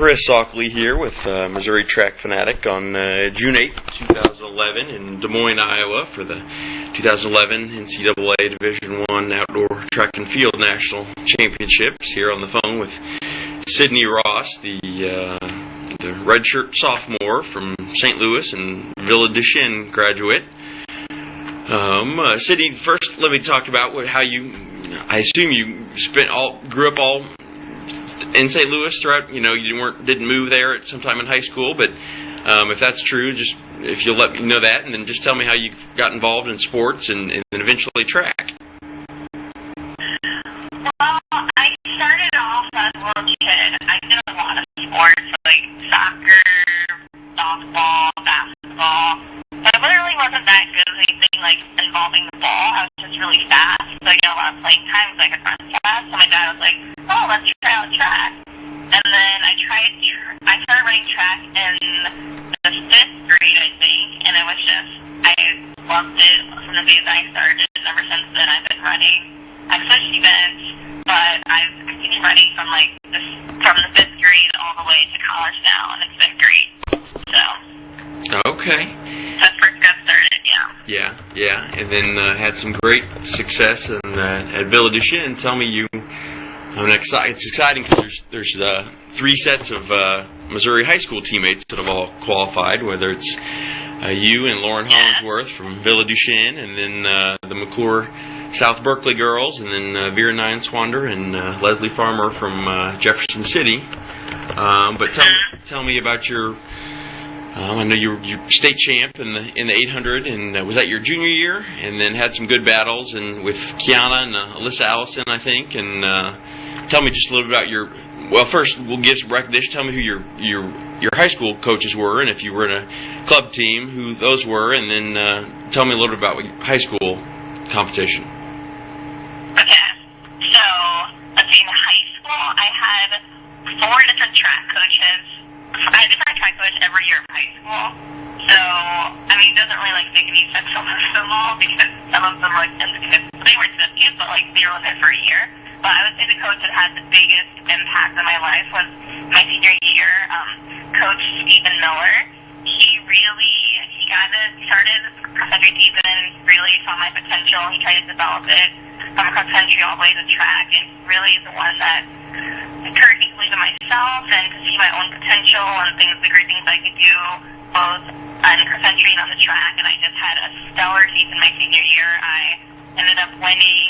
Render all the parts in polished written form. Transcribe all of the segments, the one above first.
Chris Ockley here with Missouri Track Fanatic on June 8th, 2011 in Des Moines, Iowa for the 2011 NCAA Division I Outdoor Track and Field National Championships. Here on the phone with Cydney Ross, the redshirt sophomore from St. Louis and Villa Duchesne graduate. Cydney, first let me talk about how I assume you grew up all in St. Louis throughout, you didn't move there at some time in high school, but if that's true, just if you'll let me know that, and then just tell me how you got involved in sports and then eventually track. Well, I started off as a little kid. I did a lot of sports, like soccer, softball, basketball. But I literally wasn't that good at anything like involving the ball. I was just really fast, so I got a lot of playing time because I could run fast. So my dad was like, "Oh, let's try out track." And then I started running track in the 5th grade, I think, and it was just, I loved it from the day that I started. And ever since then, I've been running. I've switched events, but I've continued running from the 5th grade all the way to college now, and it's been great. So. Okay. That's first got started, yeah. Yeah, and then had some great success at Villa Duchesne. Tell me it's exciting because there's 3 sets of Missouri high school teammates that have all qualified, whether it's you and Lauren Hollingsworth from Villa Duchesne, and then the McClure South Berkeley girls, and then Vera Nine-Swander and Leslie Farmer from Jefferson City. But tell me about your... I know you're state champ in the 800, and was that your junior year? And then had some good battles and with Kiana and Alyssa Allison, I think. And tell me just a little bit about well, first we'll give some recognition. Tell me who your high school coaches were, and if you were in a club team, who those were, and then tell me a little bit about your high school competition. Okay, so let's see. In high school, I had 4 different track coaches. I had a different track coach every year of high school. So, it doesn't really make any sense to list them all because some of them were they weren't kids, but they were there for a year. But I would say the coach that had the biggest impact on my life was my senior year, Coach Stephen Miller. He started cross-country season and really saw my potential. He tried to develop it from cross-country all the way to track, and really is the one that encouraged me to believe in myself and to see my own potential and the great things I could do both on cross-country and on the track. And I just had a stellar season my senior year. I ended up winning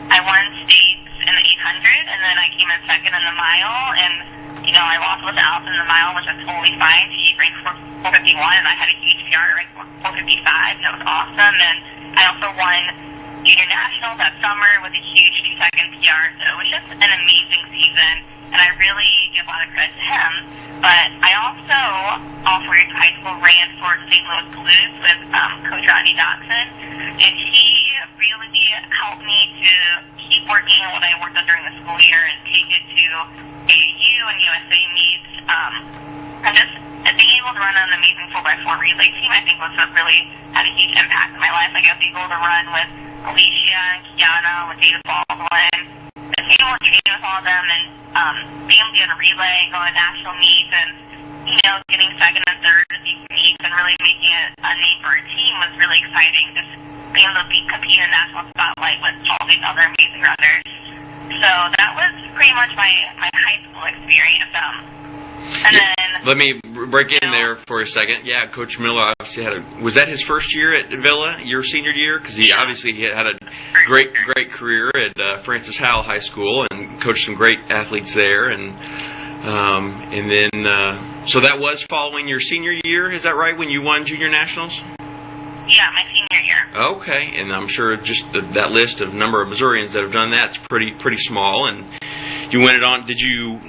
I won states in the 800, and then I came in second in the mile, and I lost with Allison in the mile, which was totally fine. She ranked 451, and I had a huge PR, ranked 455, and that was awesome. And I also won junior nationals that summer with a huge 2-second PR, so it was just an amazing season, and I really give a lot of credit to him. But I also, all 4 years of high school, ran for St. Louis Blues with Coach Rodney Dotson, and he really helped me to keep working on what I worked on during the school year and take it to AAU and USA meets. And just being able to run an amazing 4x4 relay team, I think, was what really had a huge impact in my life. I was able to run with Alicia and Kiana, with David Baldwin, and being able to train with all of them, and being able to get a relay and go to national meets, and getting second and third at these meets, and really making a name for a team was really exciting. Just being able to compete in a national spotlight with all these other amazing runners. So that was pretty much my high school experience. And then let me break in there for a second. Yeah, Coach Miller obviously was that his first year at Villa, your senior year? Because he obviously had a great career at Francis Howell High School and coached some great athletes there. And then so that was following your senior year, is that right, when you won junior nationals? Yeah, my senior year. Okay, and I'm sure just that list of number of Missourians that have done that's pretty small. And you went it on. Did you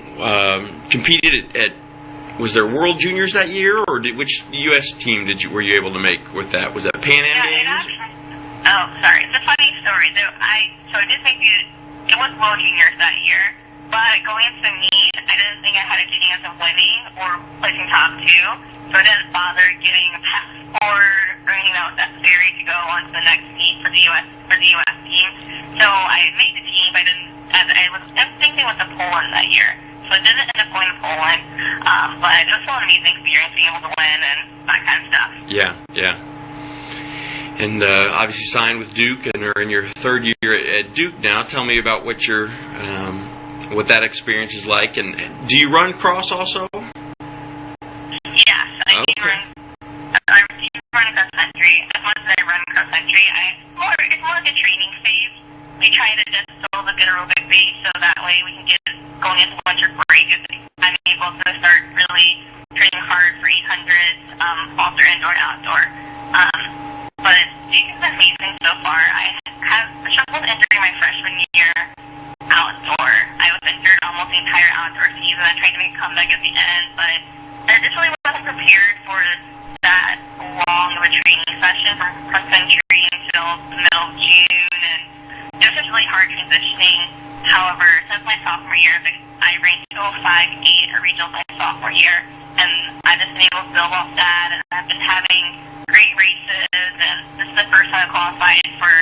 compete at? Was there World Juniors that year, or which U.S. team were you able to make with that? Was that Pan Am Games? Oh, sorry. It's a funny story. I did make it. It was World Juniors that year, but going into the meet, I didn't think I had a chance of winning or placing top 2, so I didn't bother getting a passport or anything that was necessary to go on to the next meet for the U.S. team. So I made the team, but I was thinking with the Poland that year. So I didn't end up going to Poland, but it was still an amazing experience being able to win and that kind of stuff. Yeah, yeah. And obviously signed with Duke, and are in your third year at Duke now. Tell me about what your what that experience is like. And do you run cross also? Yes, I do run. I do run cross country. As much as I run cross country, it's more like a training phase. We try to just build a good aerobic base, so that way we can get going into winter break. I'm able to start really training hard for 800s, both indoor and outdoor. But Duke has been amazing so far. I have struggled injuring my freshman year outdoor. I was injured almost the entire outdoor season. I tried to make a comeback at the end, but I just really wasn't prepared for that long of a training session from cross country until the middle of June, and it was just really hard transitioning. However, since my sophomore year, I ran 205.8 at regionals my sophomore year, and I've just been able to build off that, and I've been having great races, and this is the first time I qualified for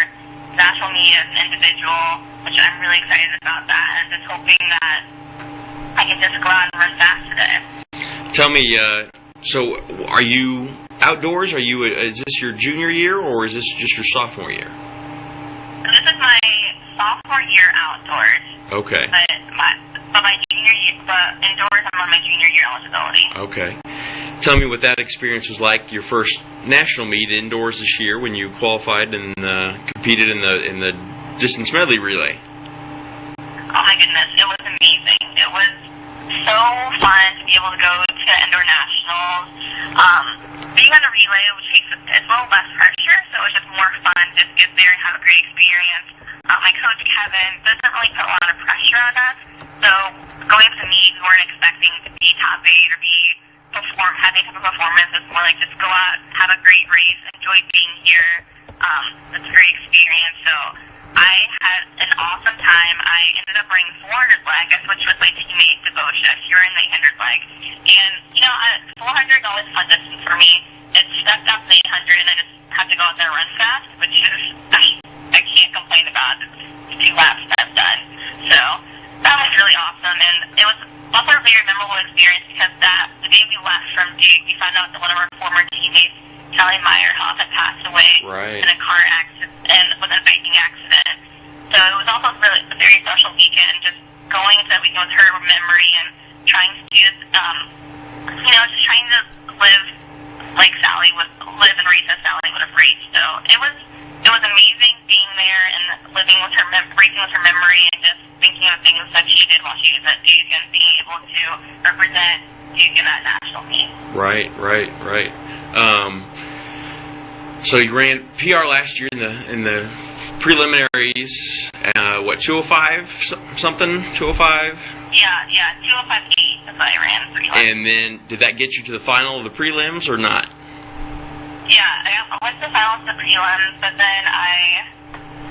national meet as an individual, which I'm really excited about that, and just hoping that I can just go out and run fast today. Tell me, so are you outdoors? Is this your junior year, or is this just your sophomore year? So this is my sophomore year outdoors. Okay. But my junior year, but indoors, I'm on my junior year eligibility. Okay. Tell me what that experience was like. Your first national meet indoors this year when you qualified and competed in the distance medley relay. Oh my goodness, it was amazing. It was so fun to be able to go to indoor nationals. Being on a relay, which is a little less pressure, so it was just more fun to get there and have a great experience. My coach, Kevin, doesn't really put a lot of pressure on us, so going to the meet, we weren't expecting to be top 8 or have any type of performance. It's more like just go out, have a great race, enjoy being here. It's a great experience. So I had an awesome time. I ended up running 400 leg. I switched with my teammate, Devosha. She ran the 800 leg. And, 400 always fun distance for me. It stepped up to the 800, and I just had to go out there and run fast, which is, I can't complain about. It's 2 laps that I've done. So that was really awesome. And it was also a very memorable experience because the day we left from Duke, we found out that one of our former teammates, Callie Meyerhoff, had passed away in a car accident and was in a biking accident. So it was also a very special weekend, just going to that weekend with her memory and trying to do, just trying to live like Sally would live and race as Sally would have raced. So it was amazing being there and living with her, racing with her memory, and just thinking of things that she did while she was at Duke and being able to represent Duke in that national meet. Right. So you ran PR last year in the preliminaries. 205 something? 205? Yeah, 205.8 is what I ran. And then did that get you to the final of the prelims or not? Yeah, I went to the finals of the prelims, but then I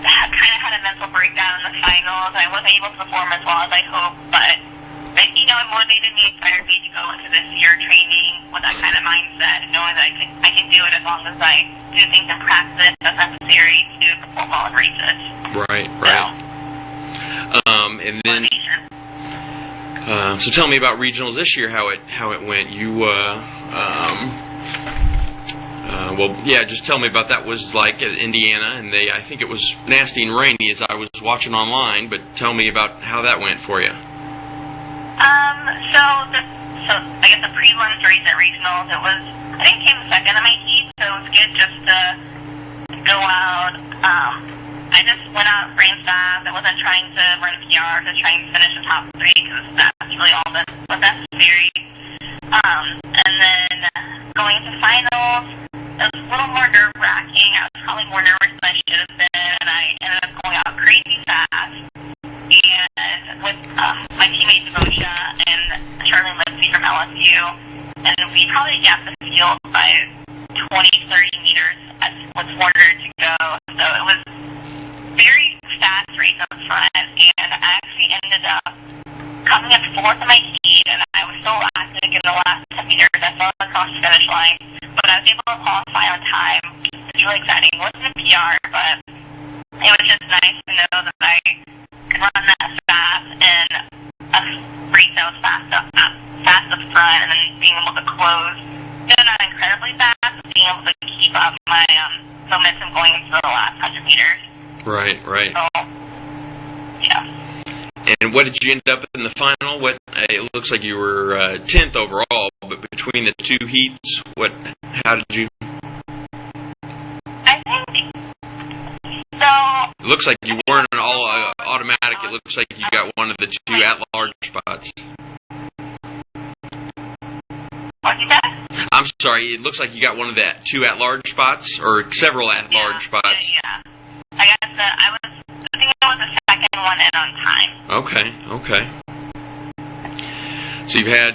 kind of had a mental breakdown in the finals. I wasn't able to perform as well as I hoped, but it motivated me, inspired me to go into this year training with that kind of mindset and knowing that I can do it as long as I do things in practice that's necessary to perform well in races. Right. And then, so tell me about regionals this year. How it went. You just tell me about that. Was like at Indiana, and I think it was nasty and rainy as I was watching online. But tell me about how that went for you. So I guess the prelims race at regionals, I think came second in my heat, so it was good just to go out. I just went out, ran fast. I wasn't trying to run PR, just trying to finish the top 3 because that's really all that's necessary. And then going into finals, it was a little more nerve-wracking. I was probably more nervous than I should have been, and I ended up going out crazy fast. And with my teammate Devosha and Charlie Lipsy from LSU, and we probably gapped the field by 20, 30 meters with 400 to go. So it was very fast race up front, and I actually ended up coming up 4th in my heat, and I was so active in the last 10 meters. I fell across the finish line, but I was able to qualify on time. It's really exciting. It wasn't a PR, but it was just nice to know that I could run that fast in a race that I was fast up front, and then being able to close. Not incredibly fast, but being able to keep up my momentum going into the last 100 meters. Right. So, yeah. And what did you end up in the final? It looks like you were 10th overall, but between the two heats, how did you? I think so. It looks like you weren't all automatic. It looks like you got one of the two at-large spots. What'd you say? I'm sorry. It looks like you got one of the two at-large spots, or several at-large spots. Yeah. I guess I think I was the second one in on time. Okay. So you've had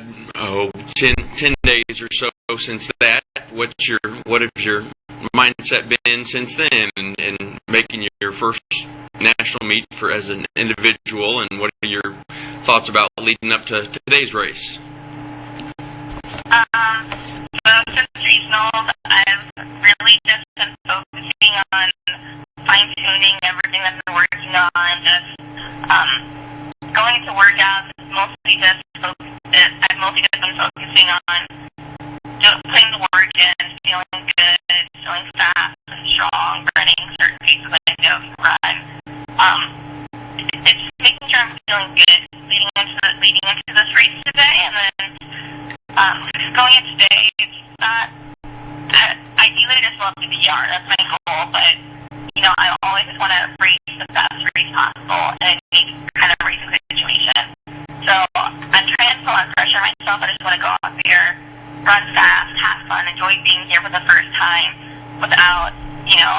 10 days or so since that. What has your mindset been since then, and making your first national meet as an individual, and what are your thoughts about leading up to today's race? So since regionals, I've really just been focusing on fine-tuning everything that I've been working on, just going to workouts. I've mostly just been focusing on just putting the work in, feeling good, feeling fast and strong, running certain paces I know to run. It's making sure I'm feeling good leading into this race today, and then going in today, it's not. Ideally, I just love to be PR. That's my goal, but I always just want to race the best race possible in any kind of racing situation. So I'm trying to put on pressure on myself. I just want to go out there, run fast, have fun, enjoy being here for the first time without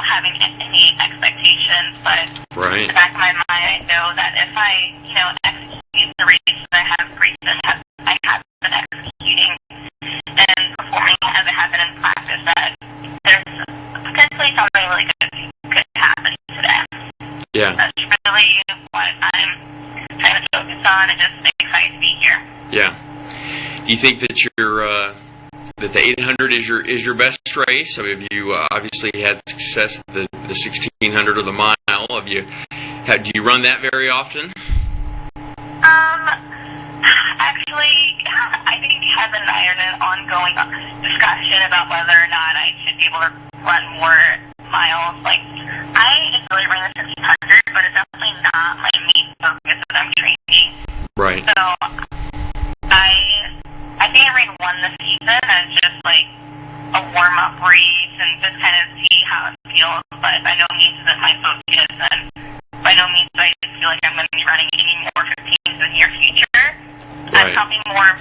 having any expectations. But in the back of my mind, I know that if I execute the race that I have been executing and performing as I have been in practice, that there's potentially something really good could happen today. Yeah. That's really what I'm trying to focus on, and just excited to be here. Yeah. Do you think that that the 800 is your best race? I mean, you obviously had success at the 1600 or the mile. Do you run that very often? Actually, I think Kevin and I are in an ongoing discussion about whether or not I should be able to run more miles. I enjoy running the 1600, but it's definitely not my main focus when I'm training. Right. So, I think I ran one this season as just a warm-up race and just kind of see how it feels, but by no means is it my focus, and by no means do I feel like I'm going to be running any more 15s in the near future. Right. I'm probably more of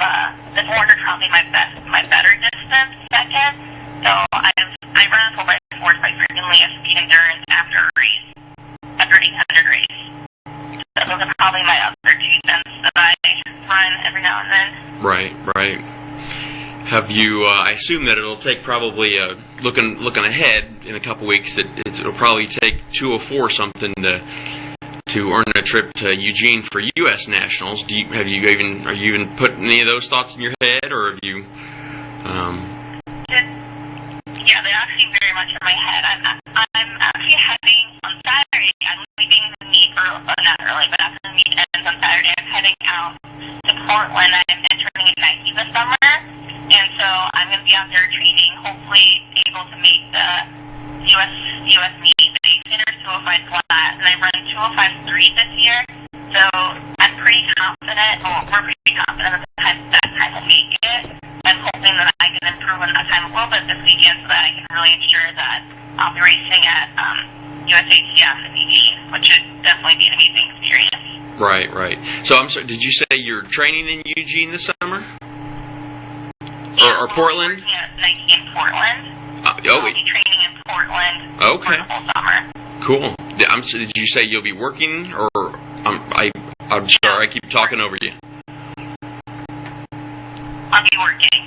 the 400 is probably my better distance second. So I run a 4x4 quite frequently as speed endurance after a race, after an 800 race. So those are probably my other two cents that I run every now and then. Right. Have you? I assume that it'll take probably looking ahead in a couple weeks. That it'll probably take 204 something to earn a trip to Eugene for U.S. Nationals. Are you even putting any of those thoughts in your head, or have you? Yeah, they're actually very much in my head. I'm actually heading on Saturday. I'm leaving the meet not early, but after the meet ends on Saturday, I'm heading out to Portland. I'm entering in Nike this summer, and so I'm going to be out there training. Hopefully, able to make the U.S. meet, the 800 205 flat, and I run 205.3 this year. So I'm pretty confident. Well, we're pretty confident that time will make it. I'm hoping that I can improve on that time a little bit this weekend so that I can really ensure that I'll be racing at USATF in Eugene, which should definitely be an amazing experience. Right. So I'm sorry, did you say you're training in Eugene this summer? Yeah, or Portland? Working at Nike in Portland. I'll be training in Portland for the whole summer. Cool. Did you say you'll be working, or I'm sorry, I keep talking over you. I'll be working.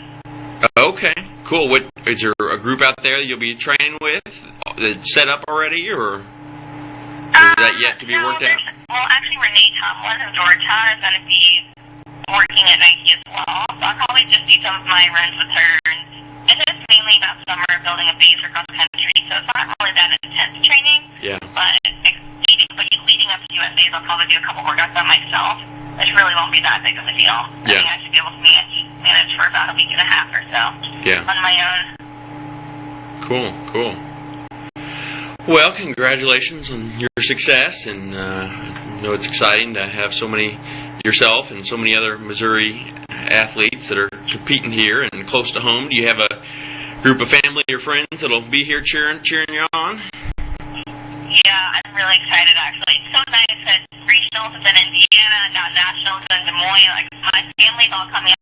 Okay, cool. What is there a group out there that you'll be training with that's set up already, or is that yet to be worked out? Well, actually, Renee Tomlin of Georgia is going to be working at Nike as well, so I'll probably just do some of my runs with her. And it's mainly about summer building a base for cross country, so it's not really that intense training. Yeah. But leading up to USA's, I'll probably do a couple workouts on myself. which really won't be that big of a deal. I Yeah. think I should be able to manage for about a week and a half or so Yeah. on my own. Cool. Well, congratulations on your success, and I know it's exciting to have so many, yourself and so many other Missouri athletes that are competing here and close to home. Do you have a group of family or friends that'll be here cheering you on? Yeah, I'm really excited actually. It's so nice that regionals is in Indiana, now nationals in Des Moines. Like my family's all coming